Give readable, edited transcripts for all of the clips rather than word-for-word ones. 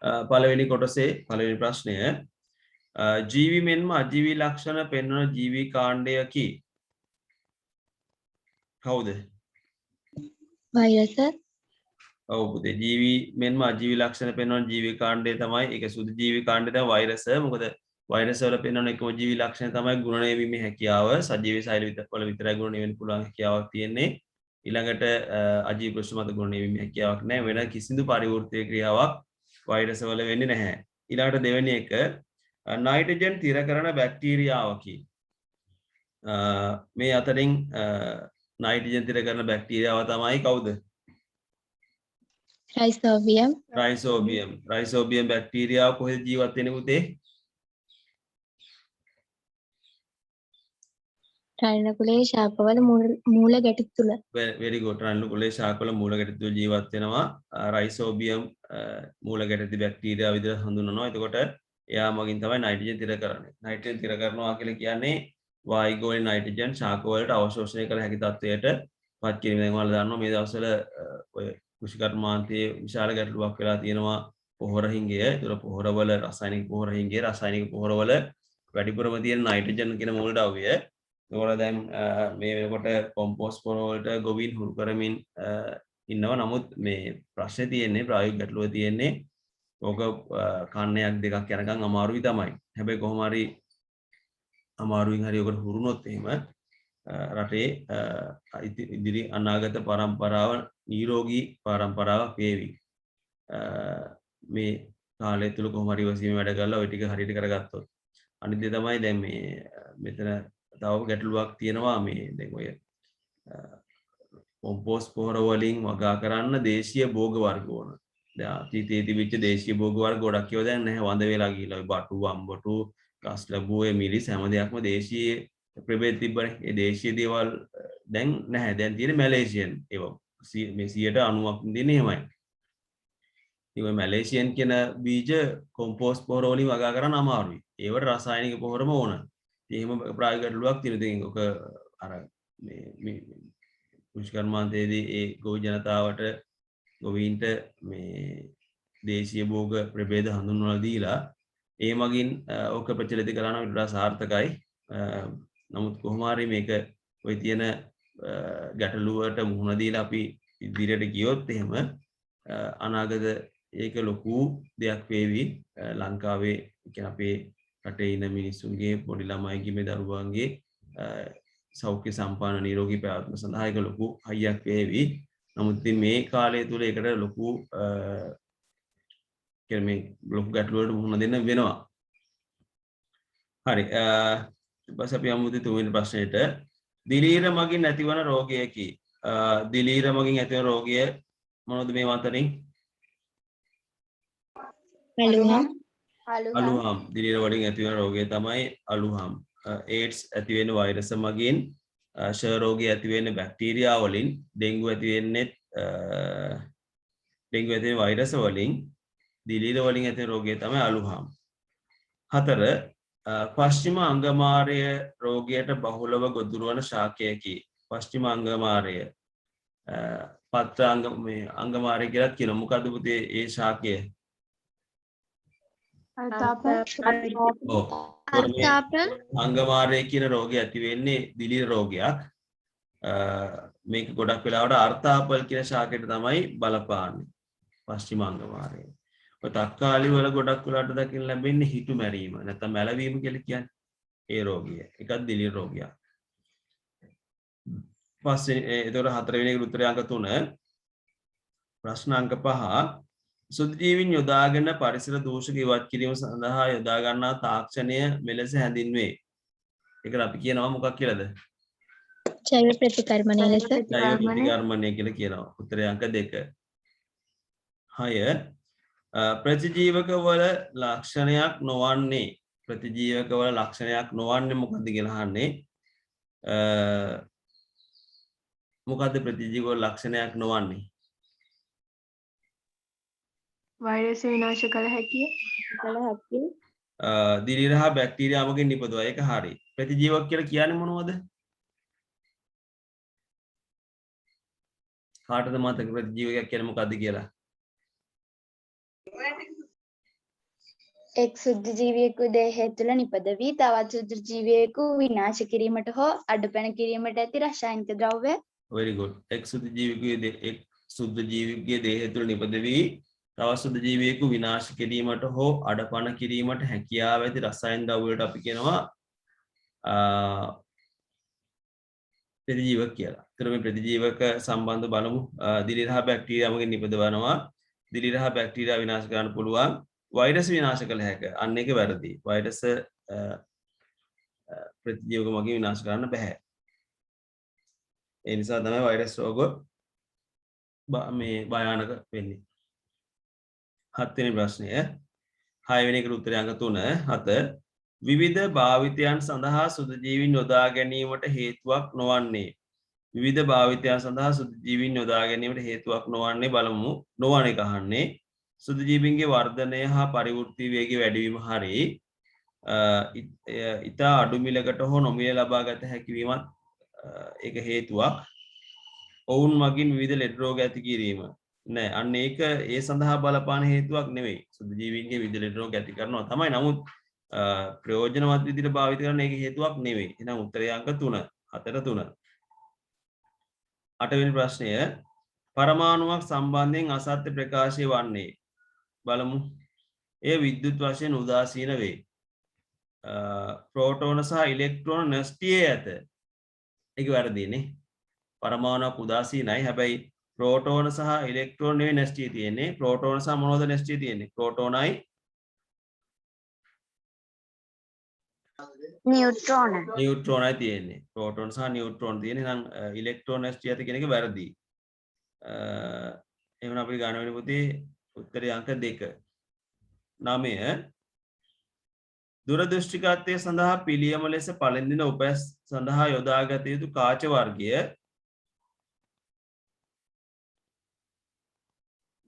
පළවෙනි කොටසේ පළවෙනි ප්‍රශ්නය ජීවි මෙන්ම අජීවී ලක්ෂණ පෙන්වන ජීවී කාණ්ඩයකි. කවුද? වෛරස. ඔව් පුතේ ජීවි මෙන්ම අජීවී ලක්ෂණ පෙන්වන ජීවී කාණ්ඩය තමයි ඒක සුදු ජීවී කාණ්ඩය තමයි වෛරස. මොකද වෛරස් වල පෙන්වන එකම ජීවී ලක්ෂණ තමයි ගුණණය වීමේ හැකියාව. සජීවී සෛල වල විතරයි ගුණණය වෙන්න පුළුවන් හැකියාවක් තියෙන්නේ. ඊළඟට අජීව ප්‍රශ්න මත ගුණණය වීමේ හැකියාවක් නැහැ. වෙන කිසිදු පරිවෘත්තීය ක්‍රියාවක් වෛරස් වල වෙන්නේ නැහැ. ඊළඟට දෙවෙනි එක නයිට්‍රජන් තිර කරන බැක්ටීරියාවකි. මේ අතරින් නයිට්‍රජන් තිර කරන බැක්ටීරියාව තමයි කවුද? රයිසෝබියම්. රයිසෝබියම් බැක්ටීරියාව කොහෙද ජීවත් වෙන්නේ පුතේ? රණකුලේ ශාකවල මූල ගැටි තුල. very good. රණකුලේ ශාකවල මූල ගැටි තුල ජීවත් වෙනවා. රයිසෝබියම් මූල ගැටි බැක්ටීරියාව විදිහට හඳුන්වනවා. එතකොට එයා මගින් තමයි නයිට්‍රජන් තිර කරන්නේ. නයිට්‍රජන් තිර කරනවා කියලා කියන්නේ වායුගෝලීය නයිට්‍රජන් ශාක වලට අවශෝෂණය කළ හැකි තත්වයට පත් කිරීම. දැන් ඔයාලා දන්නවා මේ දවස්වල ඔය කෘෂිකර්මාන්තයේ විශාල ගැටලුවක් වෙලා තියෙනවා පොහොර හිඟය. ඒතර පොහොරවල රසායනික පොහොර හිඟය රසායනික පොහොරවල වැඩිපුරම තියෙන නයිට්‍රජන් කියන මූලද්‍රව්‍ය. ඒකවල දැන් මේ වෙනකොට කොම්පෝස්ට් පොහොර වලට ගොවීන් හුරු කරමින් ඉන්නවා. නමුත් මේ ප්‍රශ්නේ තියෙන්නේ ප්‍රායෝගික ගැටලුව තියෙන්නේ ඕක කන්නයක් දෙකක් යනකම් අමාරුයි තමයි. හැබැයි කොහොම හරි අමාරුවෙන් හරි ඔකට හුරුනොත් එහෙම රටේ ඉදිරි අනාගත පරම්පරාව නිරෝගී පරම්පරාවක් වේවි. මේ කාලය තුල කොහොම හරි ඉවසීම වැඩ කරලා ওই ටික හරියට කරගත්තොත්. අනිත් දේ තමයි දැන් මේ මෙතන තව ගැටලුවක් තියෙනවා මේ දැන් ඔය කොම්පෝස්ට් පොහොර වලින් වගා කරන්න දේශීය භෝග වර්ග ඕන. දැන් අතීතයේ තිබිච්ච දේශීය භෝග වර්ග ගොඩක් ඒවා දැන් නැහැ වඳ වෙලා ගිහිලා. ඔය බටු අම්බටු ගස් ලැබුව මිරිස් හැම දෙයක්ම දේශීය ප්‍රභේද තිබ්බනේ. ඒ දේශීය දේවල් දැන් නැහැ. දැන් තියෙන්නේ මැලේසියන් ඒවා. මේ 90%ක් දිනේ එහෙමයි. ඉතින් මැලේසියන් කියන බීජ කොම්පෝස්ට් පොහොර වලින් වගා කරන්න අමාරුයි. ඒවට රසායනික පොහොරම ඕන. ඉතින් එහෙම ප්‍රායෝගික ගැටලුවක් තියෙනවා. ඉතින් ඔක අර මේ කෘෂිකර්මාන්තයේදී ඒ ගොවි ජනතාවට ගොවීන්ට මේ දේශීය භෝග ප්‍රභේද හඳුන්වලා දීලා ඒ මගින් ඕක ප්‍රචලිත කරන විතර සාර්ථකයි. නමුත් කොහොම හරි මේක ඔය තියෙන ගැටලුවට මුහුණ දීලා අපි ඉදිරියට ගියොත් එහෙම අනාගත ඒක ලොකු දෙයක් වේවි. ලංකාවේ කියන්නේ අපේ රටේ ඉන්න මිනිස්සුන්ගේ පොඩි ළමයිගේ මේ දරුවන්ගේ සෞඛ්‍ය සම්පන්න නිරෝගී පැවැත්ම සඳහා ඒක ලොකු හයියක් වේවි. නමුත් ඉතින් මේ කාලය තුල ඒකට ලොකු මේ ලොකු ගැටලුවකට මුහුණ දෙන්න වෙනවා. හරි. ඊපස්සේ අපි යමු තුන්වෙනි ප්‍රශ්නෙට. දිලීර මගින් ඇතිවන රෝගයකි. දිලීර මගින් ඇතිවන රෝගය මොනවද මේ අතරින්? අලුහම්. දිලීර වලින් ඇතිවන රෝගය තමයි අලුහම්. ඒඩ්ස් ඇති වෙන වෛරස මගින්, ෂර් රෝගය ඇති වෙන බැක්ටීරියා වලින්, ඩෙන්ගු ඇති වෙන්නේ ඩෙන්ගු ඇති වෙන වෛරස වලින්, දිලීර වලින් ඇති රෝගය තමයි අලුහම්. 4 පශ්චිම අංගමාරය රෝගයට බහුලව ගොදුරු වන ශාකයකි. පශ්චිම අංගමාරය පත්‍ර අංගමාරය කියලා කියනවා. මොකද්ද පුතේ ඒ ශාකය? අංගමාරය කියන රෝගය ඇති වෙන්නේ දිලීර රෝගයක්. මේක ගොඩක් වෙලාවට අර්ථාපල් කියන ශාකයට තමයි බලපාන්නේ. පශ්චිම අංගමාරය. ඔය තක්කාලි වල ගොඩක් වෙලාවට දකින්න ලැබෙන්නේ හිතු මැරීම නැත්නම් මැලවීම කියලා කියන්නේ. ඒ රෝගය. එකක් දිලීර රෝගයක්. පස්සේ ඒතකොට 4 වෙනි එකට උත්තරය අංක 3. ප්‍රශ්න අංක 5 සුදුජීවීන් යොදාගෙන පරිසර දූෂක ඉවත් කිරීම සඳහා යොදා ගන්නා තාක්ෂණය මෙලෙස හැඳින්වේ. ඒකට අපි කියනවා මොකක් කියලාද? ජෛව ප්‍රතිකර්මණය ලෙස. ජෛව ප්‍රතිකර්මණය කියලා කියනවා. උත්තරය අංක 2. 6 ප්‍රතිජීවක වල ලක්ෂණයක් නොවන්නේ මොකක්ද කියලා අහන්නේ. මොකද්ද ප්‍රතිජීවක වල ලක්ෂණයක් නොවන්නේ? වෛරස් විනාශ කළ හැකිය. දිලීර හා බැක්ටීරියා මගින් නිපදවයි. ඒක හරි. ප්‍රතිජීවක කියලා කියන්නේ මොනවද? කාටද මතක ප්‍රතිජීවකයක් කියන්නේ මොකද්ද කියලා? එක් සුද්ධ ජීවියෙකු දේහය තුළ නිපද වී තවත් සුද්ධ ජීවියෙකු විනාශ කිරීමට හෝ අඩපණ කිරීමට ඇති රසායනික ද්‍රව්‍ය very good එක් සුද්ධ ජීවියෙකුගේ දේහය තුළ නිපද වී තවත් සුද්ධ ජීවියෙකු විනාශ කිරීමට හෝ අඩපණ කිරීමට හැකියාව ඇති රසායන ද්‍රව්‍යවලට අපි කියනවා ප්‍රතිජීවක කියලා. ඒතර මේ ප්‍රතිජීවක සම්බන්ධ බලමු. දිලිරහ බැක්ටීරියාවකින් නිපදවනවා. දිලිරහ බැක්ටීරියා විනාශ කරන්න පුළුවන්. වෛරස් විනාශ කළ හැකියි. අන්න ඒක වැරදි. වෛරස් ප්‍රතිජීවක මගින් විනාශ කරන්න බෑ. ඒ නිසා තමයි වෛරස් රෝග මේ භයානක වෙන්නේ. 7 වෙනි ප්‍රශ්නය. 6 වෙනි එකට උත්තරය අංක 3 7 විවිධ භාවිතයන් සඳහා සුදු ජීවීන් යොදා ගැනීමට හේතුවක් නොවන්නේ. විවිධ භාවිතයන් සඳහා සුදු ජීවීන් යොදා ගැනීමට හේතුවක් නොවන්නේ බලමු. නොවන එක අහන්නේ. සුදු ජීවීන්ගේ වර්ධනය හා පරිවෘත්ති වේගය වැඩිවීම හරි ඉතා අඩු මිලකට හෝ නොමිලේ ලබා ගත හැකි වීමත් ඒක හේතුවක්. ඔවුන් මගින් විවිධ ලෙඩ රෝග ඇති කිරීම. නෑ අන්න ඒක ඒ සඳහා බලපාන හේතුවක් නෙවෙයි. සුදු ජීවීන්ගේ විවිධ ලෙඩ රෝග ඇති කරනවා තමයි. නමුත් ප්‍රයෝජනවත් විදිහට භාවිත කරන එක හේතුවක් නෙවෙයි. එහෙනම් උත්තරය අංක 3 4 3. 8 වෙනි ප්‍රශ්නය පරමාණුවක් සම්බන්ධයෙන් අසත්‍ය ප්‍රකාශය වන්නේ බලමු. එය විද්‍යුත් වශයෙන් උදාසීන වේ. ප්‍රෝටෝන සහ ඉලෙක්ට්‍රෝන නැස්ටියේ ඇත. ඒක වැරදිනේ. පරමාණුවක් උදාසීනයි. හැබැයි ප්‍රෝටෝන සහ ඉලෙක්ට්‍රෝන නෙවෙයි නැස්ටියේ තියෙන්නේ. ප්‍රෝටෝන සහ මොනවද නැස්ටියේ තියෙන්නේ? ප්‍රෝටෝනයි නියුට්‍රෝනයි තියෙන්නේ. ප්‍රෝටෝන සහ නියුට්‍රෝන තියෙන්නේ. එහෙනම් ඉලෙක්ට්‍රෝන නැස්ටිය ඇත කියන එක වැරදි. එහෙනම් අපි ගන්න වෙන පුතේ උත්තරය අංක 2. 9 දුරදෘෂ්ටිකත්වය සඳහා පිළියම ලෙස පළඳින දින උපැස් සඳහා යොදාගත යුතු කාච වර්ගය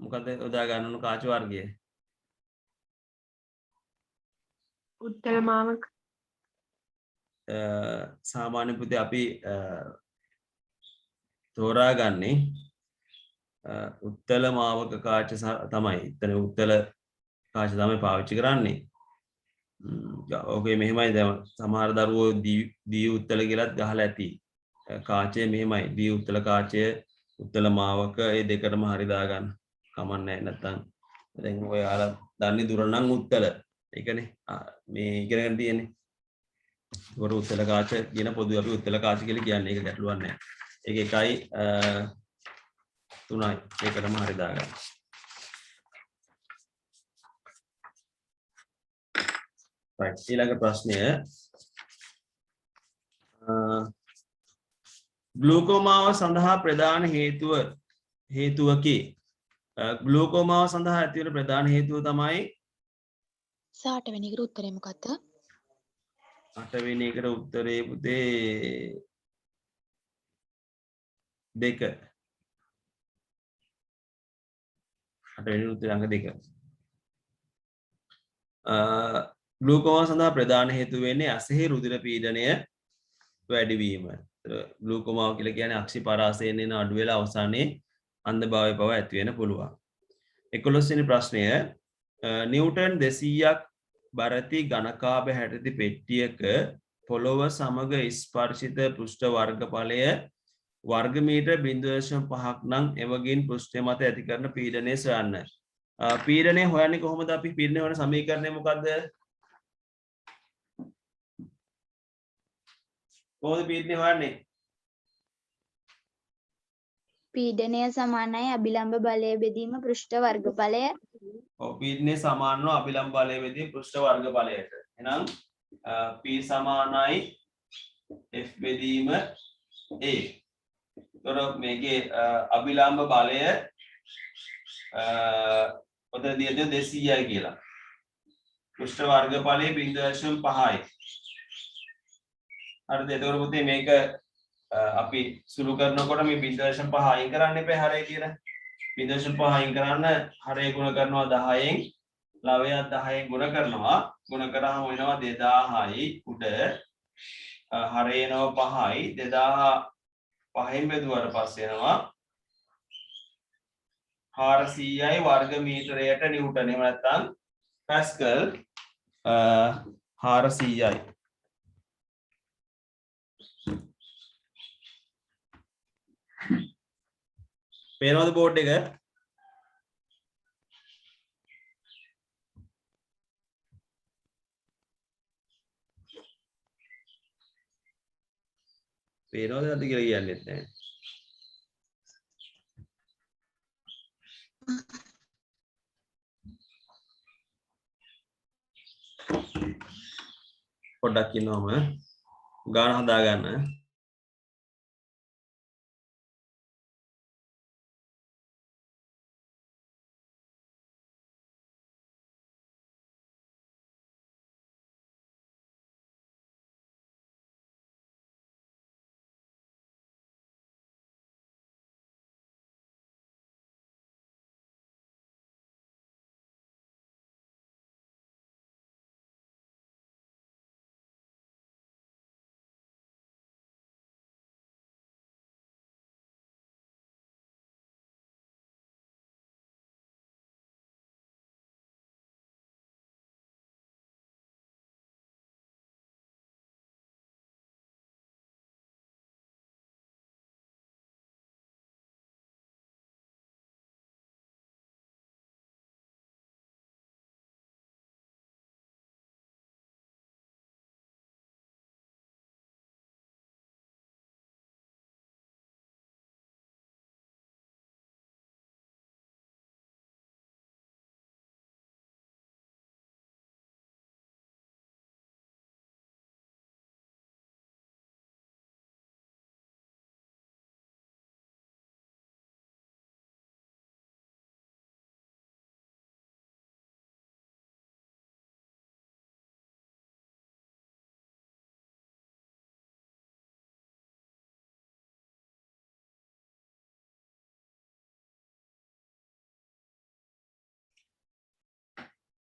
මොකද යොදා ගන්න කාච වර්ගය? උත්තර මාවක. සාමාන්‍ය පුතේ අපි තෝරාගන්නේ උත්තල මාවක කාච තමයි. එතන උත්තල කාච තමයි පාවිච්චි කරන්නේ. ඕකේ මෙහෙමයි දැන් සමහර දරුවෝ දී උත්තල කියලාත් ගහලා ඇති. කාචය මෙහෙමයි. දී උත්තල කාචය උත්තල මාවක ඒ දෙකටම හරි දාගන්න. කමන්නේ නැත්තම් දැන් ඔයාලා දන්නේ දුර නම් උත්තල. ඒකනේ මේ ඉගෙනගෙන තියෙන්නේ. වර උත්තල කාච කියන පොදු අපි උත්තල කාච කියලා කියන්නේ. ඒක ගැටලුවක් නැහැ. ඒක 1යි 3යි ඒකටම හරි දාගන්න. right ඊළඟ ප්‍රශ්නය ග්ලූකෝමාව සඳහා ප්‍රධාන හේතුවකි. ග්ලූකෝමාව සඳහා ඇතිවන ප්‍රධාන හේතුව තමයි 8 වෙනි එකට උත්තරේ මොකක්ද? 8 වෙනි එකට උත්තරේ පුතේ 2. 8 වෙනි උත්තරේ අංක 2. ග්ලූකෝමාව සඳහා ප්‍රධාන හේතුව වෙන්නේ අසෙහි රුධිර පීඩනය වැඩිවීම. ග්ලූකෝමාව කියලා කියන්නේ අක්ෂි පරාසයෙන් එන අඩු වෙලා අවසානයේ අන්ධභාවය පව ඇති වෙන්න පුළුවන්. 11 වෙනි ප්‍රශ්නය නිව්ටන් 200ක් බරති ඝනකාභ හැටති පෙට්ටියක පොළොව සමග ස්පර්ශිත පෘෂ්ඨ වර්ගඵලය වර්ග මීටර 0.5ක් නම් එවගින් පෘෂ්ඨය මත ඇති කරන පීඩනය සොයන්න. පීඩනය හොයන්නේ කොහොමද? අපි පීඩනය හොයන සමීකරණය මොකද්ද? කොහොමද පීඩනය හොයන්නේ? පීඩනය සමානයි අභිලම්බ බලය බෙදීම පෘෂ්ඨ වර්ගඵලය. ඔව් පීඩනය සමානව අභිලම්බ බලය බෙදීම පෘෂ්ඨ වර්ගඵලයට. එහෙනම් P සමානයි F බෙදීම A. ඒතර මේකේ අභිලම්බ බලය ඔතන දියද 200යි කියලා. පෘෂ්ඨ වර්ගඵලය 0.5යි. හරිද? එතකොට පුතේ මේක අපි සුළු කරනකොට මේ 0.5 අයින් කරන්න එපා හරය කියලා. 0.5 අයින් කරන්න හරය ගුණ කරනවා 10න් ලවයක් 10න් ගුණ කරනවා. ගුණ කරාම වෙනවා 2000යි උඩ හරය එනවා 5යි 2005න් බෙදුවාට පස්සේ එනවා 400යි වර්ග මීටරයට නිව්ටන්. එහෙම නැත්නම් පැස්කල් 400යි. පේනවද බෝඩ් එක? පේනවද නැද්ද කියලා කියන්නෙත් නැහැ. පොඩ්ඩක් ඉන්නවම ගාන හදා ගන්න.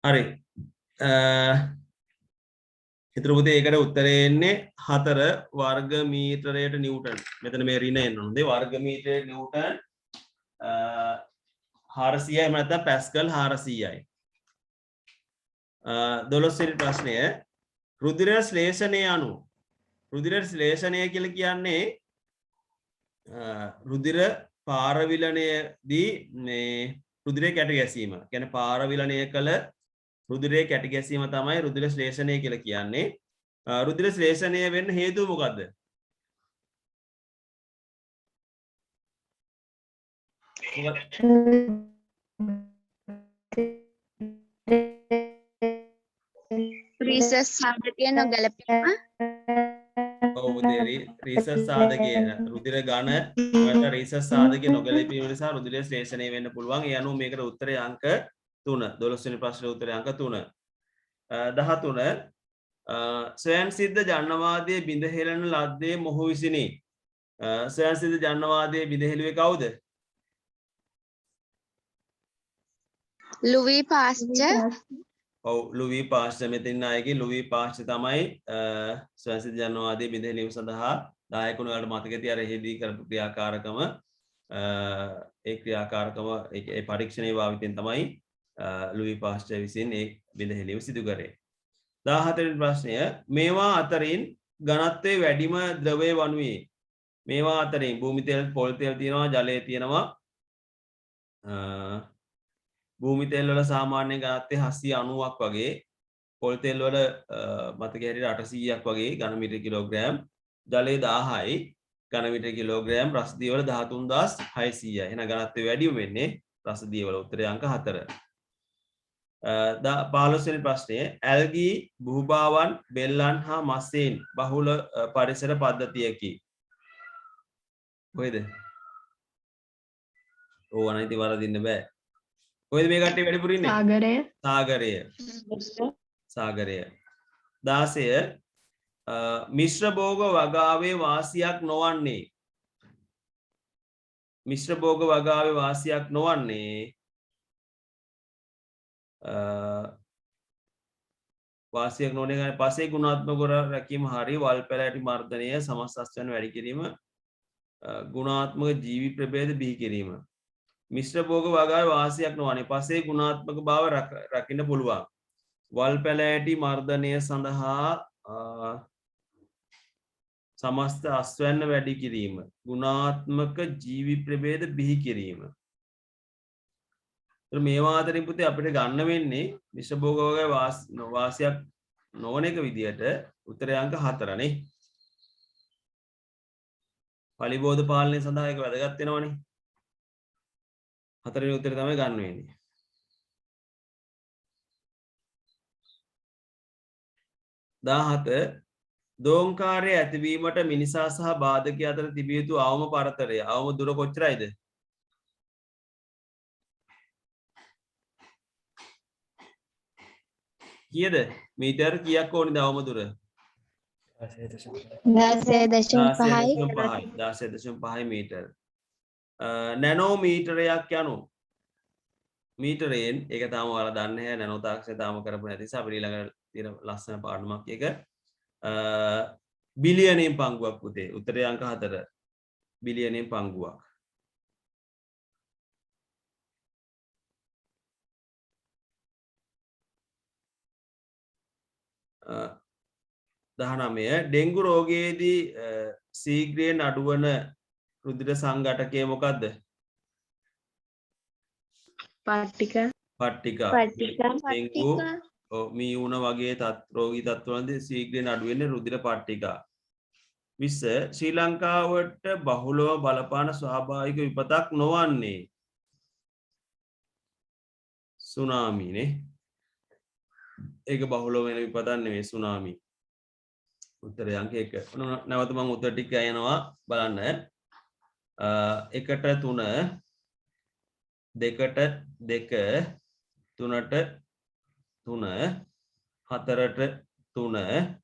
හරි. හිතර පුතේ ඒකට උත්තරේ එන්නේ 4 වර්ග මීටරයට නිව්ටන්. මෙතන මේ ඍණ එන්න ඕනේ. වර්ග මීටරයට නිව්ටන් 400යි එහෙම නැත්නම් පැස්කල් 400යි. 12 වෙනි ප්‍රශ්නය රුධිර ශ්ලේෂණය අනු රුධිර ශ්ලේෂණය කියලා කියන්නේ රුධිර පාරවිලණයේදී මේ රුධිරේ කැට ගැසීම. කියන්නේ පාරවිලණය කළ රුධිරේ කැට ගැසීම තමයි රුධිර ශ්ලේෂණය කියලා කියන්නේ. රුධිර ශ්ලේෂණය වෙන්න හේතුව මොකද්ද? රීසස් සාධකය නොගැලපීම. ඔව් රීසස් සාධකය රුධිර ඝන වලට රීසස් සාධකය නොගැලපීම නිසා රුධිර ශ්ලේෂණය වෙන්න පුළුවන්. ඒ අනුව මේකට උත්තරය අංක 3. 12 වෙනි ප්‍රශ්නේ උත්තරය අංක 3. 13 ස්වයන් සිද්ධ ජනවාදයේ බිඳ හෙළන ලද්දේ මොහු විසිනි. ස්වයන් සිද්ධ ජනවාදයේ බිඳ හෙළුවේ කවුද? ලුවී පාස්චර්. ඔව් ලුවී පාස්චර් මෙතන ආයේ ලුවී පාස්චර් තමයි ස්වයන් සිද්ධ ජනවාදයේ බිඳ හෙළීම සඳහා දායක වුණ වලට මතක ඇති අර එහිදී කරපු ක්‍රියාකාරකම ඒ ක්‍රියාකාරකම ඒ පරීක්ෂණයේ භාවිතයෙන් තමයි ලුවී පාස්චර් විසින් ඒ බිඳ හෙළීම සිදු කරේ. 14 වෙනි ප්‍රශ්නය මේවා අතරින් ඝනත්වයේ වැඩිම ද්‍රවය වනුයේ මේවා අතරින් භූමි තෙල් පොල් තෙල් තියෙනවා ජලය තියෙනවා භූමි තෙල් වල සාමාන්‍ය ඝනත්වය 790ක් වගේ පොල් තෙල් වල මතක හැටියට 800ක් වගේ ඝන මීටර කිලෝග්‍රෑම් ජලය 1000යි ඝන මීටර කිලෝග්‍රෑම් රසදිය වල 13600යි එහෙනම් ඝනත්වය වැඩිම වෙන්නේ රසදිය වල උත්තරය අංක 4. 15 වෙනි ප්‍රශ්නය ඇල්ගී භූභාවන් බෙල්ලන් හා මස්සෙන් බහුල පරිසර පද්ධතියකි. කොහෙද? ඕව අනයිති වරදින්න බෑ. කොහෙද මේ කට්ටිය වැඩිපුර ඉන්නේ? සාගරය. සාගරය. සාගරය. 16 මිශ්‍ර භෝග වගාවේ වාසියක් නොවන්නේ මිශ්‍ර භෝග වගාවේ වාසියක් නොවන්නේ වාසියක් නොවන එක පසේ ගුණාත්මක ගොර රැකීම හරි වල් පැල ඇති මර්ධනය සමස්තස්වන වැඩි කිරීම ගුණාත්මක ජීවි ප්‍රභේද බිහි කිරීම මිශ්‍ර භෝග වගාවේ වාසියක් නොවන්නේ පසේ ගුණාත්මක බව රකින්න පුළුවන් වල් පැලෑටි මර්ධනය සඳහා සමස්ත අස්වැන්න වැඩි කිරීම ගුණාත්මක ජීවි ප්‍රභේද බිහි කිරීම මේවා අතරින් පුතේ අපිට ගන්න වෙන්නේ මිශ්‍ර භෝග වර්ගයේ වාසියක් නොවන එක විදියට උත්තරය අංක 4 නේ පලිබෝධ පාලනය සඳහා ඒක වැදගත් වෙනවනේ 4 වෙනි උත්තරය තමයි ගන්න වෙන්නේ 17 දෝංකාරය ඇතිවීමට මිනිසා සහ බාධකයා අතර තිබිය යුතු අවම පරතරය අවම දුර කොච්චරයිද කීයද මීටර් කීයක් ඕනිද අවම දුර 16.5 මීටර් නැනෝමීටරයක් යනු මීටරයෙන් ඒක තාම ඔයාලා දන්නේ නැහැ නැනෝ තාක්ෂණය තාම කරපු නැති නිසා අපිට ඊළඟ තියෙන ලස්සන පාඩමක් එක බිලියනෙන් පංගුවක් පුතේ උත්තරය අංක 4 බිලියනෙන් පංගුවක් දහනමය ඩෙංගු රෝගයේදී සීග්‍රයෙන් අඩුවන රුධිර සංඝටකය මොකක්ද පට්ටිකා ඩෙංගු මීඋණ වගේ රෝගී තත්ත්වවලදී සීග්‍රයෙන් අඩු වෙන්නේ රුධිර පට්ටිකා 20 ශ්‍රී ලංකාවට බහුලව බලපාන ස්වාභාවික විපතක් නොවන්නේ සුනාමි නේ ඒක බහුලව වෙන විපතක් නෙවෙයි සුනාමි උත්තරය අංක 1 නැවත මම උත්තර ටික කියනවා බලන්න 1ට 3 2ට 2 3ට 3 4ට 3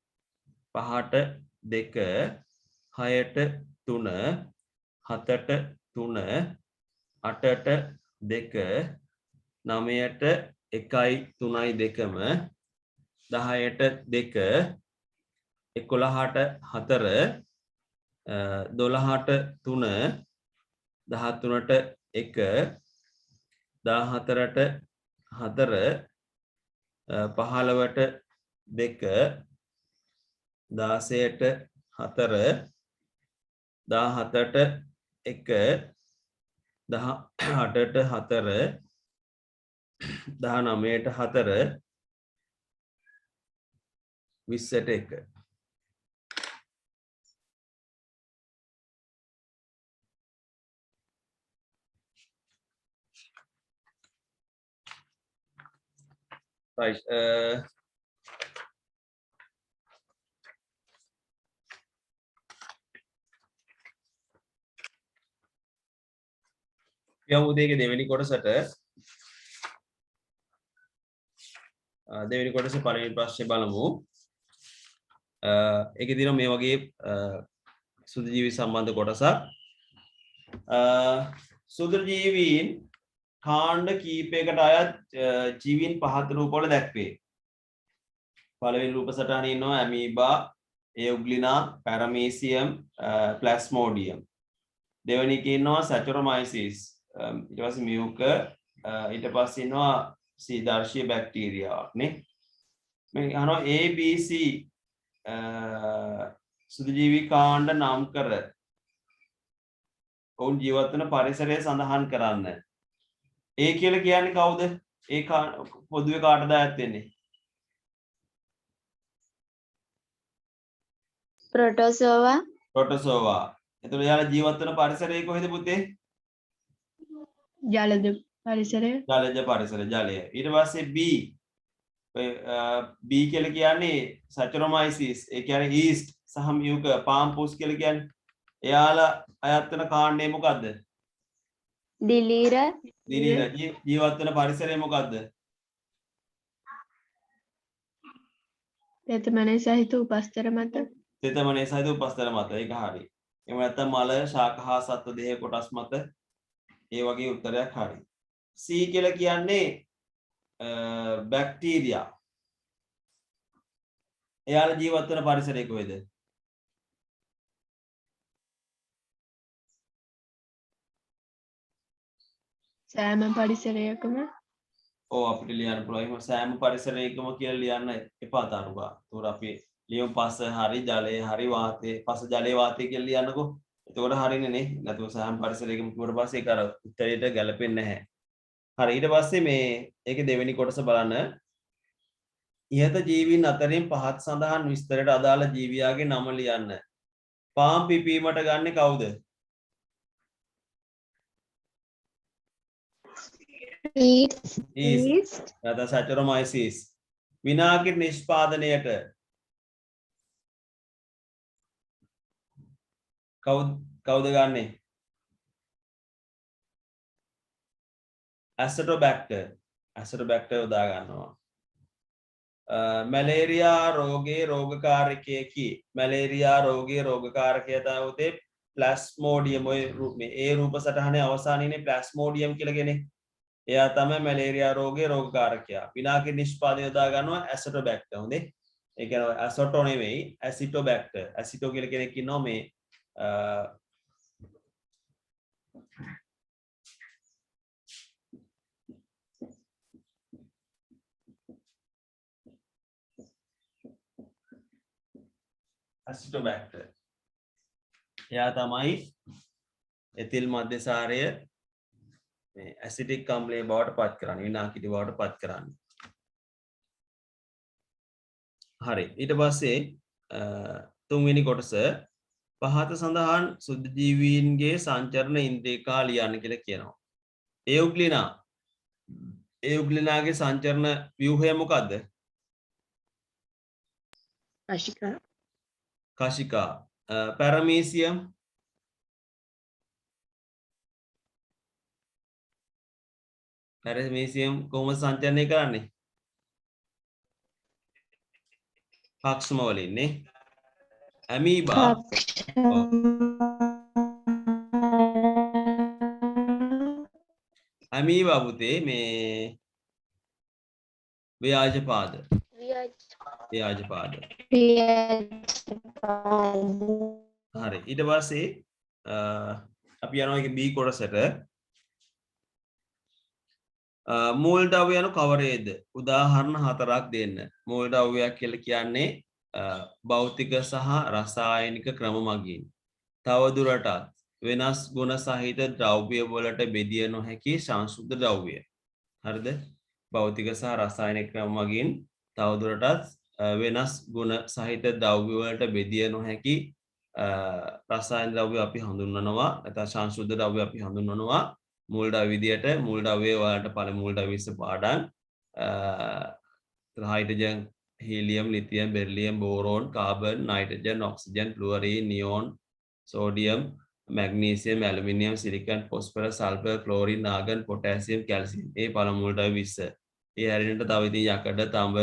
5ට 2 6ට 3 7ට 3 8ට 2 9ට 1යි 3යි දෙකම 10ට 2 11ට 4 12ට 3 13ට 1 14ට 4 15ට 2 16ට 4 17ට 1 18ට 4 19ට 4 20ට 1 right යමු දෙකේ දෙවෙනි කොටසට දෙවෙනි කොටසේ පළවෙනි ප්‍රශ්නේ බලමු ඒකේ දින මේ වගේ සුදු ජීවි සම්බන්ධ කොටසක් සුදු ජීවීන් කාණ්ඩ කීපයකට අයත් ජීවීන් පහත රූපවල දැක්වේ පළවෙනි රූප සටහනේ ඉන්නවා ඇමීබා එයුග්ලිනා පැරමීසියම් ප්ලාස්මෝඩියම් දෙවෙනි එකේ ඉන්නවා සැචුරොමයිසිස් ඊට පස්සේ මියුක ඊට පස්සේ ඉන්නවා සීදර්ශීය බැක්ටීරියාවක් නේ මේ අහනවා ABC සුදු ජීවි කාණ්ඩ නම් කර ඔවුන් ජීවත් වන පරිසරය සඳහන් කරන්න ඒ කියලා කියන්නේ කවුද ඒ පොදුවේ කාටද අයත් වෙන්නේ ප්‍රොටෝසෝවා එතකොට යාලා ජීවත් වන පරිසරය කොහෙද පුතේ ජලජ පරිසරය ජලජ පරිසරය ජලය ඊට පස්සේ B B කියලා කියන්නේ සැචුරොමයිසිස් ඒ කියන්නේ ඊස්ට් සහ මියුක පාම්පුස් කියලා කියන්නේ එයාලා අයත් වෙන කාණ්ඩය මොකද්ද දිලීර ජීවත් වෙන පරිසරය මොකද්ද තෙතමනේ සහිත උපස්තර මත තෙතමනේ සහිත උපස්තර මත ඒක හරි එහෙම නැත්නම් මල ශාක හා සත්ව දේහ කොටස් මත ඒ වගේ උත්තරයක් හරි C කියලා කියන්නේ බැක්ටීරියා එයාලා ජීවත් වෙන පරිසරය කොහෙද සෑම පරිසරයකම ඕ අපිට ලියන්න පුළුවන්. එහෙම සෑම පරිසරයකම කියලා ලියන්න එපා තරුවා. ඒතකොට අපි ලියමු පස හරි ජලය හරි වාතය පස ජලය වාතය කියලා ලියන්නකෝ. එතකොට හරිනේ නේ. නැතුව සෑම පරිසරයකම කිව්වට පස්සේ ඒක අර උත්තරයට ගැලපෙන්නේ නැහැ. හරි ඊට පස්සේ මේ ඒකේ දෙවෙනි කොටස බලන්න. ඉහත ජීවීන් අතරින් පහත් සඳහන් විස්තරයට අදාළ ජීවියාගේ නම ලියන්න. පාම් පිපීමට ගන්නෙ කවුද? Yeast. නැත්නම් Saccharomyces. විනාඩි නිෂ්පාදනයට කවුද ගන්නෙ? Acetobacter යොදා ගන්නවා. මැලේරියා රෝගයේ රෝගකාරකයකි. මැලේරියා රෝගයේ රෝගකාරකය තමයි ප්ලාස්මෝඩියම් ඔය මේ ඒ රූප සටහනේ අවසානයේනේ ප්ලාස්මෝඩියම් කියලා කියන්නේ. එයා තමයි මැලේරියා රෝගයේ රෝගකාරකයා. විනාඩි නිෂ්පාදනය යොදා ගන්නවා ඇසිටෝබැක්ටර්. හොඳේ. ඒ කියන්නේ ඇසොටෝ නෙවෙයි ඇසිටෝබැක්ටර්. ඇසිටෝ කියලා කෙනෙක් ඉන්නවා මේ ඇසිටෝබැක්ටර්. එයා තමයි එතිල් මධ්‍යසාරය මේ ඇසිටික් අම්ලයේ බවට පත් කරන්නේ විනාකිටි බවට පත් කරන්නේ. හරි ඊට පස්සේ තුන්වෙනි කොටස පහත සඳහන් සුද්ධ ජීවීන්ගේ සංචරණ ඉන්ද්‍රියකා ලියන්න කියලා කියනවා. එයුග්ලිනාගේ සංචරණ ව්‍යුහය මොකද්ද? කශිකා. පැරමීසියම් කොහොමද සංචරණය කරන්නේ? පක්ෂම වලින් නේ. අමීබා පුතේ මේ ව්‍යාජපාද. හරි ඊට පස්සේ අපි යනවා ඒක B කොටසට. මූලද්‍රව්‍ය යනු කවරේද? උදාහරණ 4ක් දෙන්න. මූලද්‍රව්‍යයක් කියලා කියන්නේ භෞතික සහ රසායනික ක්‍රම මගින් තවදුරටත් වෙනස් ගුණ සහිත ද්‍රව්‍ය වලට බෙදිය නොහැකි සංසුද්ධ ද්‍රව්‍ය. හරිද? භෞතික සහ රසායනික ක්‍රම මගින් තවදුරටත් වෙනස් ගුණ සහිත ද්‍රව්‍ය වලට බෙදිය නොහැකි රසායනික ද්‍රව්‍ය අපි හඳුන්වනවා. නැත්නම් සංසුද්ධ ද්‍රව්‍ය අපි හඳුන්වනවා. මූලද්‍රව්‍ය විදියට මූලද්‍රව්‍ය වලට පළමු මූලද්‍රව්‍ය විස්ස පාඩම් hydrogen helium lithium beryllium boron carbon nitrogen oxygen fluorine neon sodium magnesium aluminium silicon phosphorus sulphur chlorine argon potassium calcium මේ පළමු මූලද්‍රව්‍ය විස්ස. ඒ හැරෙන්නට තව ඉතින් යකඩ තඹ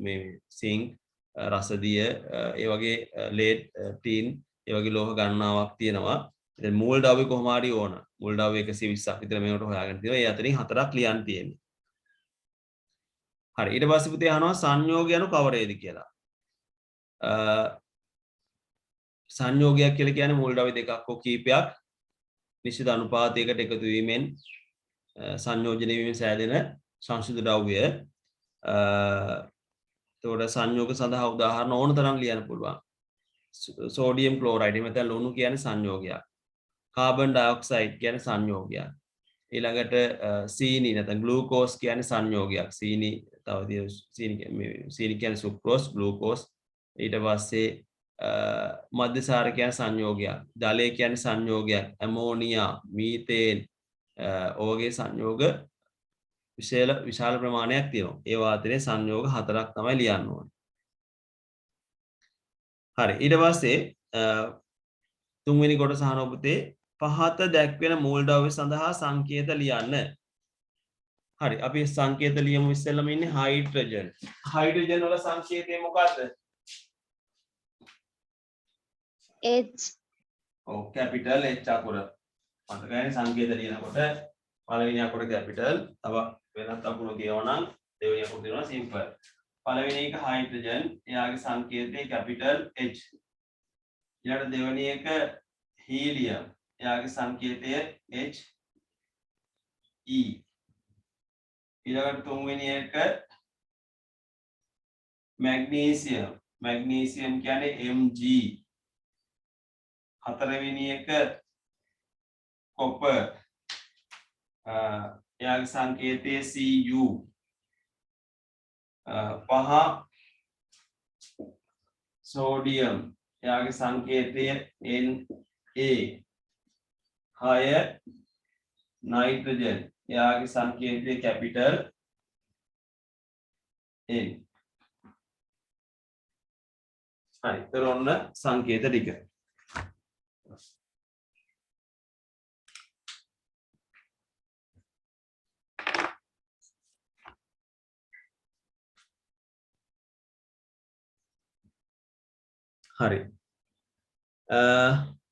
මේ සිංක් රසදිය ඒ වගේ ලේඩ් ටින් ඒ වගේ ලෝහ ගණනාවක් තියෙනවා. දැන් මූලද්‍රව්‍ය කොහොම හරි ඕන. මූලද්‍රව්‍ය 120ක් විතර මේකට හොයාගන්න තියෙනවා. ඒ අතරින් 4ක් ලියන්න තියෙන්නේ. හරි ඊට පස්සේ පුතේ අහනවා සංයෝගය යනු කවරේද කියලා. සංයෝගයක් කියලා කියන්නේ මූලද්‍රව්‍ය දෙකක් හෝ කීපයක් නිශ්චිත අනුපාතයකට එකතු වීමෙන් සංයෝජනය වීමෙන් සෑදෙන සංසුද්ධ ද්‍රව්‍ය. ඒතකොට සංයෝග සඳහා උදාහරණ ඕන තරම් ලියන්න පුළුවන්. සෝඩියම් ක්ලෝරයිඩ් එහෙම නැත්නම් ලුණු කියන්නේ සංයෝගයක්. කාබන් ඩයොක්සයිඩ් කියන්නේ සංයෝගයක්. ඊළඟට සීනි නැත්නම් ග්ලූකෝස් කියන්නේ සංයෝගයක්. සීනි කියන්නේ සුක්‍රෝස් ග්ලූකෝස්. ඊට පස්සේ මධ්‍යසාර කියන්නේ සංයෝගයක්. ජලය කියන්නේ සංයෝගයක්. ඇමෝනියා, මීතේන් ඔයගේ සංයෝග විශාල ප්‍රමාණයක් තියෙනවා. ඒ වාතයේ සංයෝග 4ක් තමයි ලියන්න ඕනේ. හරි ඊට පස්සේ තුන්වෙනි කොටස අහනවා පුතේ පහත දැක්වෙන මූලද්‍රව්‍ය සඳහා සංකේත ලියන්න. හරි අපි සංකේත ලියමු ඉස්සෙල්ලාම ඉන්නේ හයිඩ්‍රජන්. හයිඩ්‍රජන් වල සංකේතය මොකද්ද? H. ඔව් කැපිටල් H අකුර. මතකයි සංකේත ලියනකොට පළවෙනි අකුර කැපිටල් තව වෙනත් අකුරු කියවනම් දෙවෙනි අකුර දෙනවා සිම්පල්. පළවෙනි එක හයිඩ්‍රජන් එයාගේ සංකේතය කැපිටල් H. ඊළඟ දෙවෙනි එක හීලියම් එයාගේ සංකේතය He. ඊළඟට තුන්වෙනි එක මැග්නීසියම් කියන්නේ Mg. හතරවෙනි එක කොපර් එයාගේ සංකේතය Cu. පහ සෝඩියම් එයාගේ සංකේතය Na. 6 නයිට්‍රජන් එයාගේ සංකේතය කැපිටල් N. හරි. ඒතර ඔන්න සංකේත ටික. හරි.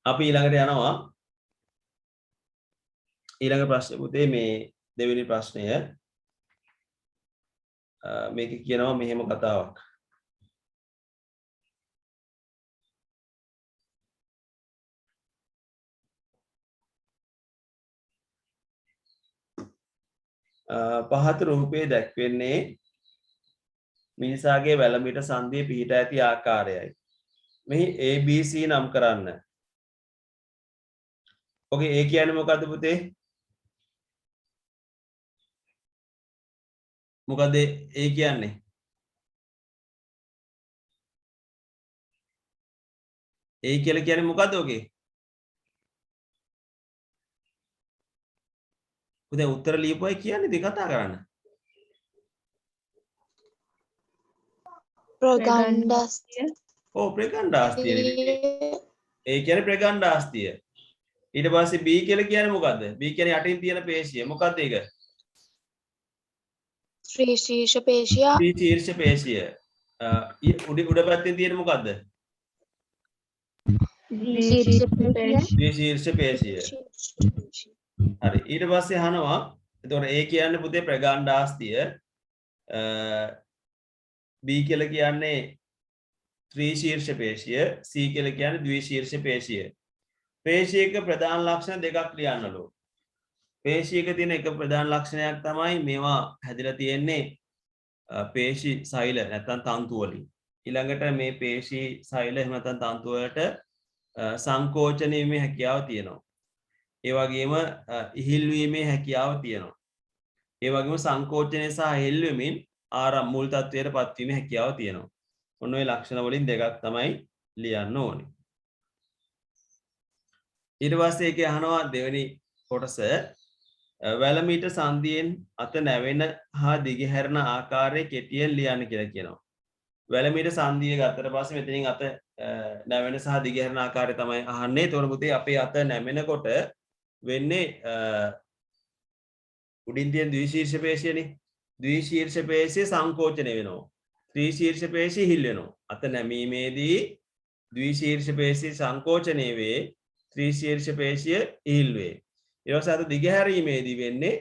අපි ඊළඟට යනවා. ඊළඟ ප්‍රශ්නේ පුතේ මේ දෙවෙනි ප්‍රශ්නය. මේක කියනවා මෙහෙම කතාවක්. පහත රූපයේ දැක්වෙන්නේ මිනිසාගේ වැලමිට සංදියේ පිහිට ඇති ආකාරයයි. මෙහි ABC නම් කරන්න. ඔකේ A කියන්නේ මොකද්ද පුතේ? මොකද A කියන්නේ? A කියලා කියන්නේ මොකද්ද ඔකේ? පුතේ උත්තර ලියපුවයි කියන්නේ ඉතින් කතා කරන්න. ප්‍රගණ්ඩස්තිය ඔව් ප්‍රගණ්ඩාස්තිය නේ. A කියන්නේ ප්‍රගණ්ඩාස්තිය. ඊට පස්සේ B කියලා කියන්නේ මොකද්ද? B කියන්නේ යටින් තියෙන පේශිය. මොකද්ද ඒක? ශ්‍රීශීර්ෂ පේශියා ශීර්ෂ පේශිය. උඩ පැත්තේ තියෙන මොකද්ද? ශීර්ෂ පේශිය. හරි. ඊට පස්සේ අහනවා එතකොට A කියන්නේ පුතේ ප්‍රගණ්ඩාස්තිය. B කියලා කියන්නේ ත්‍රිශීර්ෂ පේශිය. C කියලා කියන්නේ ද්විශීර්ෂ පේශිය. පේශියක ප්‍රධාන ලක්ෂණ දෙකක් ලියන්නලු. පේශියක තියෙන එක ප්‍රධාන ලක්ෂණයක් තමයි මේවා හැදිලා තියෙන්නේ පේශි සෛල නැත්නම් තන්තු වලින්. ඊළඟට මේ පේශි සෛල එහෙම නැත්නම් තන්තු වලට සංකෝචනීමේ හැකියාව තියෙනවා. ඒ වගේම ඉහිල් වීමේ හැකියාව තියෙනවා. ඒ වගේම සංකෝචනය සහ ඉහිල් වීමෙන් ආරම් මුල් තත්වයට පත්වීමේ හැකියාව තියෙනවා. ඔන්න ඔය ලක්ෂණ වලින් දෙකක් තමයි ලියන්න ඕනේ. ඊට පස්සේ ඒකේ අහනවා දෙවෙනි කොටස වැලමීට සංදියෙන් අත නැවෙන හා දිගහැරෙන ආකාරය කෙටියෙන් ලියන්න කියලා කියනවා. වැලමීට සංදිය ගත්තට පස්සේ මෙතනින් අත නැවෙන සහ දිගහැරෙන ආකාරය තමයි අහන්නේ. ඒතකොට පුතේ අපේ අත නැමෙනකොට වෙන්නේ උඩින් තියෙන ද්විශීර්ෂ පේශියනේ. ද්විශීර්ෂ පේශිය සංකෝචනය වෙනවා. ත්‍රිශීර්ෂ පේශිය හිල් වෙනවා. අත නැමීමේදී ද්විශීර්ෂ පේශිය සංකෝචනය වේ. ත්‍රිශීර්ෂ පේශිය ඉහිල් වේ. ඊට පස්සේ අත දිගහැරීමේදී වෙන්නේ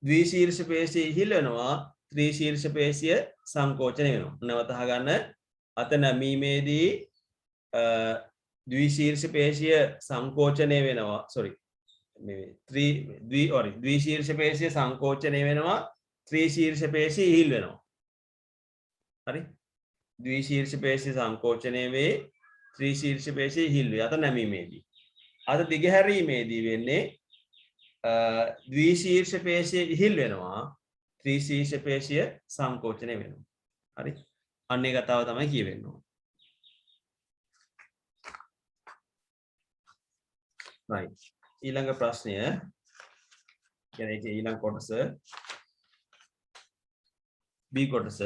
ද්විශීර්ෂ පේශිය ඉහිල් වෙනවා. ත්‍රිශීර්ෂ පේශිය සංකෝචනය වෙනවා. නැවත අහගන්න. අත නැමීමේදී ද්විශීර්ෂ පේශිය සංකෝචනය වෙනවා. ද්විශීර්ෂ පේශිය සංකෝචනය වෙනවා. ත්‍රිශීර්ෂ පේශිය ඉහිල් වෙනවා. හරි? ද්විශීර්ෂ පේශිය සංකෝචනය වේ. ත්‍රිශීර්ෂ පේශිය ඉහිල් වේ. අත නැමීමේදී. අත දිගහැරීමේදී වෙන්නේ ද්විශීර්ෂ පේශිය ඉහිල් වෙනවා. ත්‍රිශීර්ෂ පේශිය සංකෝචනය වෙනවා. හරි? අන්න ඒ කතාව තමයි කියවෙන්නේ. right. ඊළඟ ප්‍රශ්නය කියන්නේ ඒකේ ඊළඟ කොටස B කොටස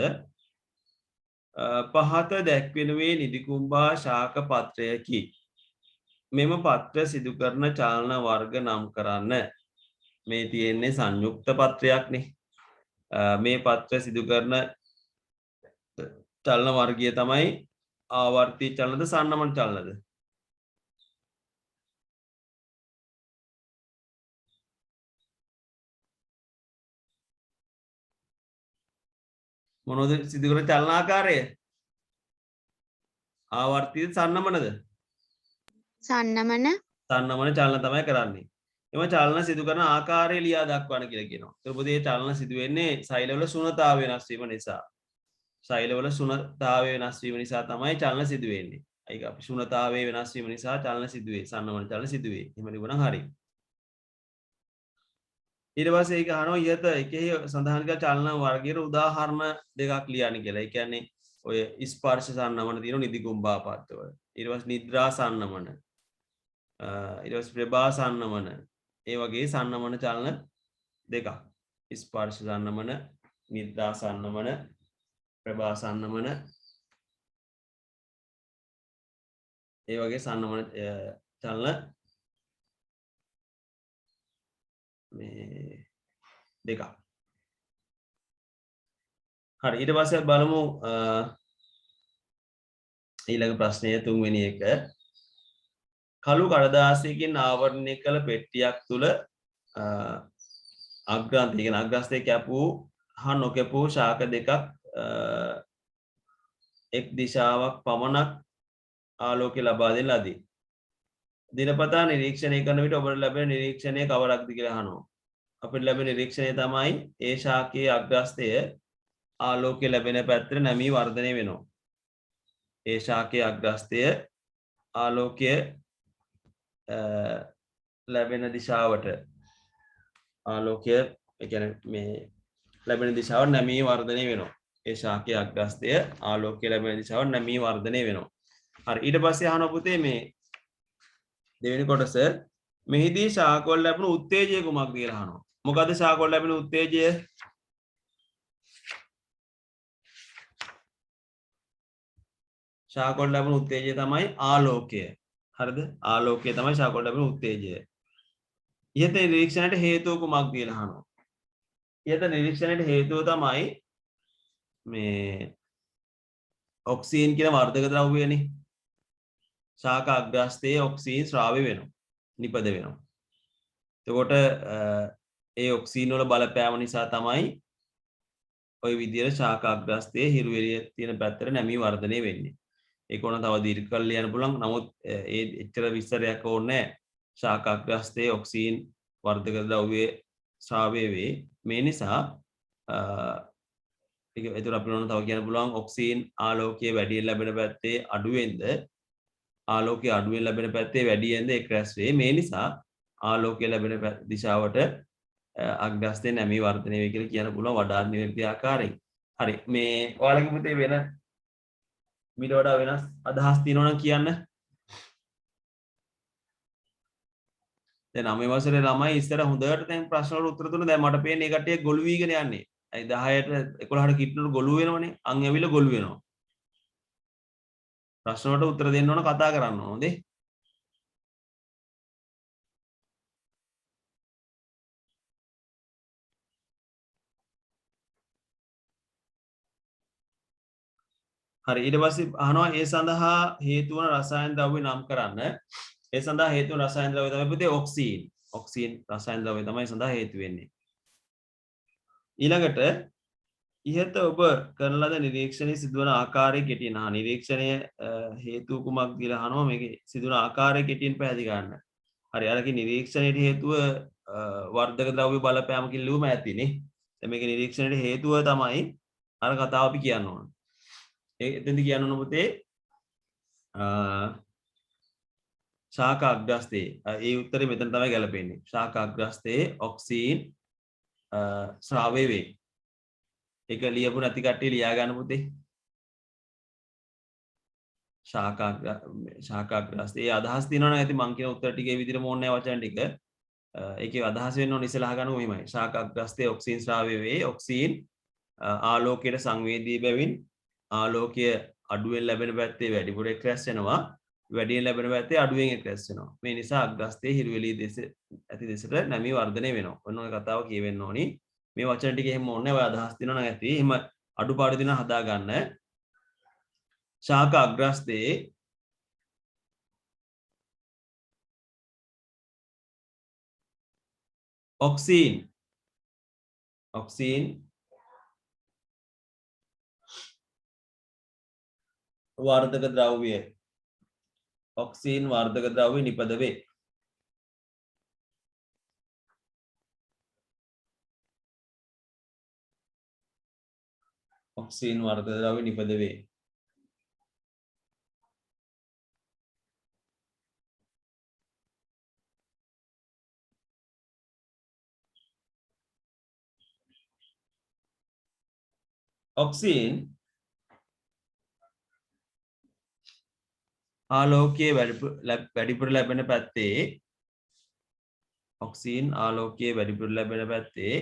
පහත දැක්වෙනුවේ නිදිකුම්බා ශාක පත්‍රයකි. මෙම පත්‍ර සිදු කරන චලන වර්ග නම් කරන්න. මේ තියෙන්නේ සංයුක්ත පත්‍රයක්නේ. මේ පත්‍ර සිදු කරන චලන වර්ගය තමයි ආවර්තී චලනද සන්නමන චලනද? මොනවද සිදු කරන චලනාකාරය? ආවර්තීද සන්නමනද? සන්නමන සන්නමන චලන තමයි කරන්නේ. එම චලන සිදු කරන ආකාරය ලියා දක්වන්න කියලා කියනවා. ඒක පොතේ චලන සිදු වෙන්නේ සෛලවල ශුන්‍යතාවය වෙනස් වීම නිසා. සෛලවල ශුන්‍යතාවය වෙනස් වීම නිසා තමයි චලන සිදු වෙන්නේ. ඒක අපි ශුන්‍යතාවයේ වෙනස් වීම නිසා චලන සිදු වේ. සන්නමන චලන සිදු වේ. එහෙම ලියුණා හරි. ඊට පස්සේ ඒක අහනවා ඉහත එකෙහි සඳහන් කළ චලන වර්ගයේ උදාහරණ දෙකක් ලියන්න කියලා. ඒ කියන්නේ ඔය ස්පර්ශ සන්නමන තියෙන නිදි කුම්භාපත්වල. ඊට පස්සේ නිද්‍රා සන්නමන. ඊට පස්සේ ප්‍රභා සන්නමන. ඒ වගේ සන්නමන චලන දෙකක්. ස්පර්ශ සන්නමන, නිද්‍රා සන්නමන, ප්‍රභා සන්නමන. ඒ වගේ සන්නමන චලන මේ දෙකක්. හරි ඊට පස්සේ බලමු ඊළඟ ප්‍රශ්නය තුන්වෙනි එක. කළු කඩදාසියකින් ආවරණය කළ පෙට්ටියක් තුල අග්‍රාන්තය කියන අග්‍රස්තය කැපූ හා නොකැපූ ශාක දෙකක් එක් දිශාවක් පමණක් ආලෝකය ලබා දෙන ලදී. දිනපතා නිරීක්ෂණය කරන විට ඔබට ලැබෙන නිරීක්ෂණය කවරක්ද කියලා අහනවා. අපිට ලැබෙන නිරීක්ෂණය තමයි ඒ ශාකයේ අග්‍රස්තය ආලෝකය ලැබෙන පැත්තට නැමී වර්ධනය වෙනවා. ඒ ශාකයේ අග්‍රස්තය ආලෝකය ලැබෙන දිශාවට ආලෝකය ඒ කියන්නේ මේ ලැබෙන දිශාවට නැමී වර්ධනය වෙනවා. ඒ ශාකයේ අග්‍රස්තය ආලෝකය ලැබෙන දිශාවට නැමී වර්ධනය වෙනවා. හරි ඊට පස්සේ අහනවා පුතේ මේ දෙවෙනි කොටස මෙහිදී ශාකවල ලැබෙන උත්තේජය කුමක්ද කියලා අහනවා. මොකද්ද ශාකවල ලැබෙන උත්තේජය? ශාකවල ලැබෙන උත්තේජය තමයි ආලෝකය. හරිද? ආලෝකය තමයි ශාකවල ලැබෙන උත්තේජය. ඉහත නිරීක්ෂණයට හේතුව කුමක්ද කියලා අහනවා. ඉහත නිරීක්ෂණයට හේතුව තමයි මේ ඔක්සිජන් කියන වර්ධක ද්‍රව්‍යනේ. ශාක අග්‍රස්තයේ ඔක්සිජන් ස්‍රාවය වෙනවා. නිපද වෙනවා. එතකොට ඒ ඔක්සිජන් වල බලපෑම නිසා තමයි ওই විදියට ශාක අග්‍රස්තයේ හිරු එළිය තියෙන පැත්තට නැමී වර්ධනය වෙන්නේ. ඒක ඕන තව දීර්ඝ කල් ලියන්න පුළුවන්. නමුත් ඒ එච්චර විස්තරයක් ඕනේ නැහැ. ශාක අග්‍රස්තයේ ඔක්සිජන් වර්ධක ද්‍රව්‍යයේ ස්‍රාවය වේ. මේ නිසා ඒක අපිට ඕන තව කියන්න පුළුවන් ඔක්සිජන් ආලෝකයේ වැඩියෙන් ලැබෙන පැත්තේ අඩුවෙන්ද ආලෝකයේ අඩුවෙන් ලැබෙන පැත්තේ වැඩියෙන්ද ඒක රැස් වේ. මේ නිසා ආලෝකය ලැබෙන දිශාවට අග්‍රස්තය නැමී වර්ධනය වේ කියලා කියන්න පුළුවන් වඩාත් නිවැරදි ආකාරයෙන්. හරි මේ ඔයාලගේ පුතේ වෙන මීට වඩා වෙනස් අදහස් තියෙනවා නම් කියන්න. දැන් 9 වසරේ ළමයි ඉස්සර හොඳට දැන් ප්‍රශ්න වල උත්තර දුන්න. දැන් මට පේන්නේ මේ කට්ටිය ගොළු වීගෙන යන්නේ. අයි 10ට 11ට කිට්ටුනට ගොළු වෙනවනේ. අන් ඇවිල්ලා ගොළු වෙනවා. ප්‍රශ්න වලට උත්තර දෙන්න ඕන කතා කරන්න ඕන හොඳේ. හරි ඊට පස්සේ අහනවා ඒ සඳහා හේතු වන රසායන ද්‍රව්‍ය නම් කරන්න. ඒ සඳහා හේතු වන රසායන ද්‍රව්‍ය තමයි පුතේ ඔක්සිජන්. ඔක්සිජන් රසායන ද්‍රව්‍ය තමයි සඳහා හේතු වෙන්නේ. ඊළඟට ඉහත ඔබ කරන ලද නිරීක්ෂණයේ සිදුවන ආකාරය කෙටියෙන් අහන. නිරීක්ෂණය හේතු කුමක්ද කියලා අහනවා. මේකේ සිදුවන ආකාරය කෙටියෙන් පැහැදිලි කරන්න. හරි අරකේ නිරීක්ෂණයට හේතුව වර්ධක ද්‍රව්‍ය බලපෑම කියලා ලියුම ඇතිනේ. දැන් මේකේ නිරීක්ෂණයට හේතුව තමයි අර කතාව අපි කියන්න ඕන. එතෙන්ද කියන්න ඕන පුතේ ශාක අග්‍රස්තයේ ඒ උත්තරේ මෙතන තමයි ගැලපෙන්නේ. ශාක අග්‍රස්තයේ ඔක්සිජන් ස්‍රාවය වේ. ඒක ලියපු නැති කට්ටිය ලියා ගන්න පුතේ. ශාක අග්‍රස්තයේ අදහස් තියෙනවා නම් ඇති මං කියන උත්තර ටිකේ විදිහටම ඕනේ වචන ටික. ඒකේ අදහස වෙන්න ඕන ඉස්සලා අහගන්න මෙහෙමයි. ශාක අග්‍රස්තයේ ඔක්සිජන් ස්‍රාවය වේ. ඔක්සිජන් ආලෝකයට සංවේදී බැවින් ආලෝකය අඩුවෙන් ලැබෙන පැත්තේ වැඩිපුර එක්රැස් වෙනවා. වැඩියෙන් ලැබෙන පැත්තේ අඩුවෙන් එක්රැස් වෙනවා. මේ නිසා අග්‍රස්තයේ හිරු එළිය දෙස ඇති දෙසට නැමී වර්ධනය වෙනවා. ඔන්න ඔය කතාව කියවෙන්න ඕනි. මේ වචන ටික එහෙම ඕනේ. ඔය අදහස් තියෙනවා නම් ඇති. එහෙම අඩුපාඩු දින හදා ගන්න. ශාක අග්‍රස්තයේ ඔක්සිජන් වර්ධක ද්‍රව්‍ය ඔක්සිජන් වර්ධක ද්‍රව්‍ය නිපද වේ. ඔක්සිජන් වර්ධක ද්‍රව්‍ය නිපද වේ. ඔක්සිජන් ආලෝකයේ වැඩිපුර ලැබෙන පැත්තේ ඔක්සිජන් ආලෝකයේ වැඩිපුර ලැබෙන පැත්තේ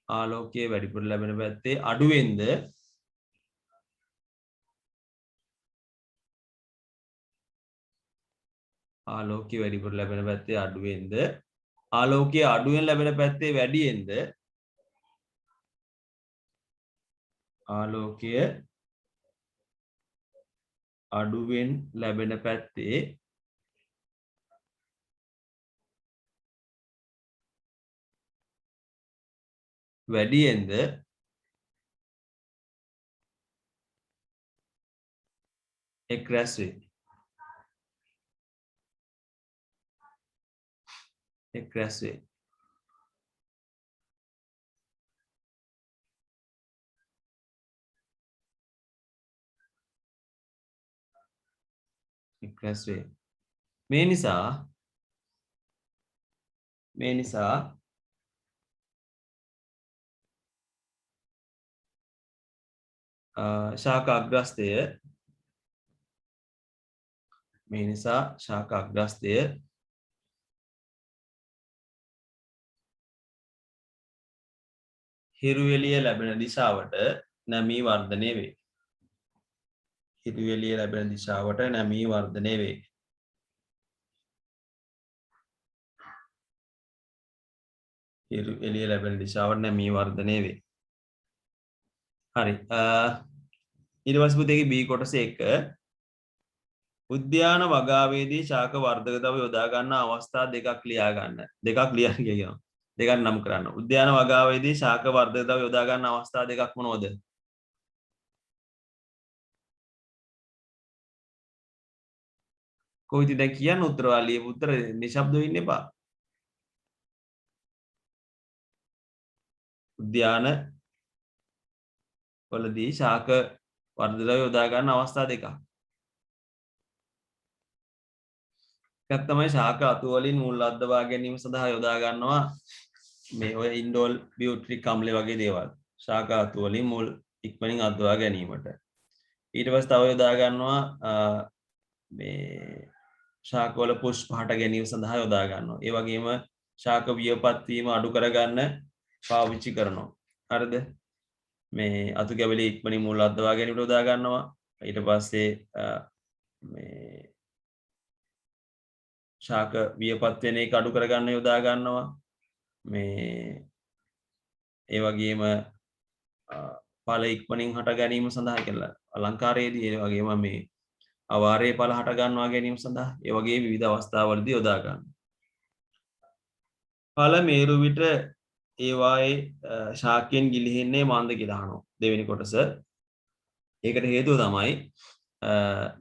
ආලෝකයේ වැඩිපුර ලැබෙන පැත්තේ අඩුවෙන්ද ආලෝකයේ වැඩිපුර ලැබෙන පැත්තේ අඩුවෙන්ද ආලෝකයේ අඩුවෙන් ලැබෙන පැත්තේ වැඩියෙන්ද ආලෝකය අඩුවෙන් ලැබෙන පැත්තේ වැඩියෙන්ද එක් රැස් වේ. එක් රැස් වේ. එක් රැස් වේ. මේ නිසා ශාක අග්‍රස්තය හිරු එළිය ලැබෙන දිශාවට නැමී වර්ධනය වේ. හිරු එළිය ලැබෙන දිශාවට නැමී වර්ධනය වේ. හිරු එළිය ලැබෙන දිශාවට නැමී වර්ධනය වේ. හරි. ඊට පස්සේ පුතේගේ B කොටස 1 උද්‍යාන වගාවේදී ශාක වර්ධක ද්‍රව්‍ය යොදා ගන්න අවස්ථා දෙකක් ලියා ගන්න. දෙකක් නම් කරන්න. උද්‍යාන වගාවේදී ශාක වර්ධක ද්‍රව්‍ය යොදා ගන්න අවස්ථා දෙකක් මොනවද? කොයිද දැන් කියන්න උත්තර වලිය උත්තර නිශ්ශබ්දව ඉන්න එපා. උද්‍යාන වලදී ශාක වර්ධක ද්‍රව්‍ය යොදා ගන්න අවස්ථා දෙකක්. එකක් තමයි ශාක අතු වලින් මුල් අද්දවා ගැනීම සඳහා යොදා ගන්නවා මේ ඔය ඉන්ඩෝල් බියුට්‍රික් අම්ල වගේ දේවල්. ශාක අතු වලින් මුල් ඉක්මනින් අද්දවා ගැනීමට. ඊට පස්සේ තව යොදා ගන්නවා මේ ශාක වල පුෂ්ප හට ගැනීම සඳහා යොදා ගන්නවා. ඒ වගේම ශාක වියපත් වීම අඩු කරගන්න පාවිච්චි කරනවා. හරිද? මේ අතු කැබලි ඉක්මනින් මුල් අද්දවා ගැනීමට යොදා ගන්නවා. ඊට පස්සේ මේ ශාක වියපත් වෙන එක අඩු කරගන්න යොදා ගන්නවා. මේ ඒ වගේම ඵල ඉක්මනින් හට ගැනීම සඳහා කියලා අලංකාරයේදී ඒ වගේම මේ අවාරයේ ඵල හට ගන්නවා ගැනීම සඳහා ඒ වගේ විවිධ අවස්ථාවලදී යොදා ගන්නවා. ඵල මේරු විට ඒවායේ ශාකයෙන් ගිලිහෙන්නේ මන්ද කියලා අහනවා. දෙවෙනි කොටස. ඒකට හේතුව තමයි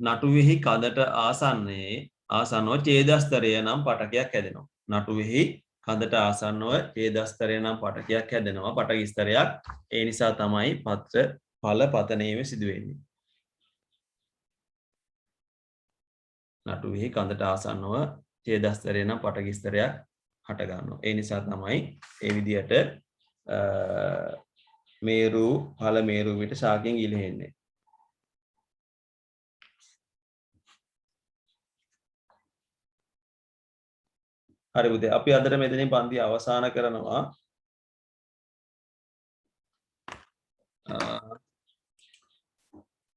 නටුවෙහි කඳට ආසන්නව ඡේදස්තරය නම් පටකයක් හැදෙනවා. නටුවෙහි කඳට ආසන්නව ඡේදස්තරය නම් පටකයක් හැදෙනවා. පටක ස්තරයක්. ඒ නිසා තමයි ඵල පතනයේ සිදු වෙන්නේ. නටුවෙහි කඳට ආසන්නව ඡේදස්තරය නම් පටක ස්තරයක් හට ගන්නවා. ඒ නිසා තමයි ඒ විදිහට ඵල මේරු විට ශාකයෙන් ගිලිහෙන්නේ. හරි පුතේ අපි අදට මෙතනින් පන්ති අවසන් කරනවා.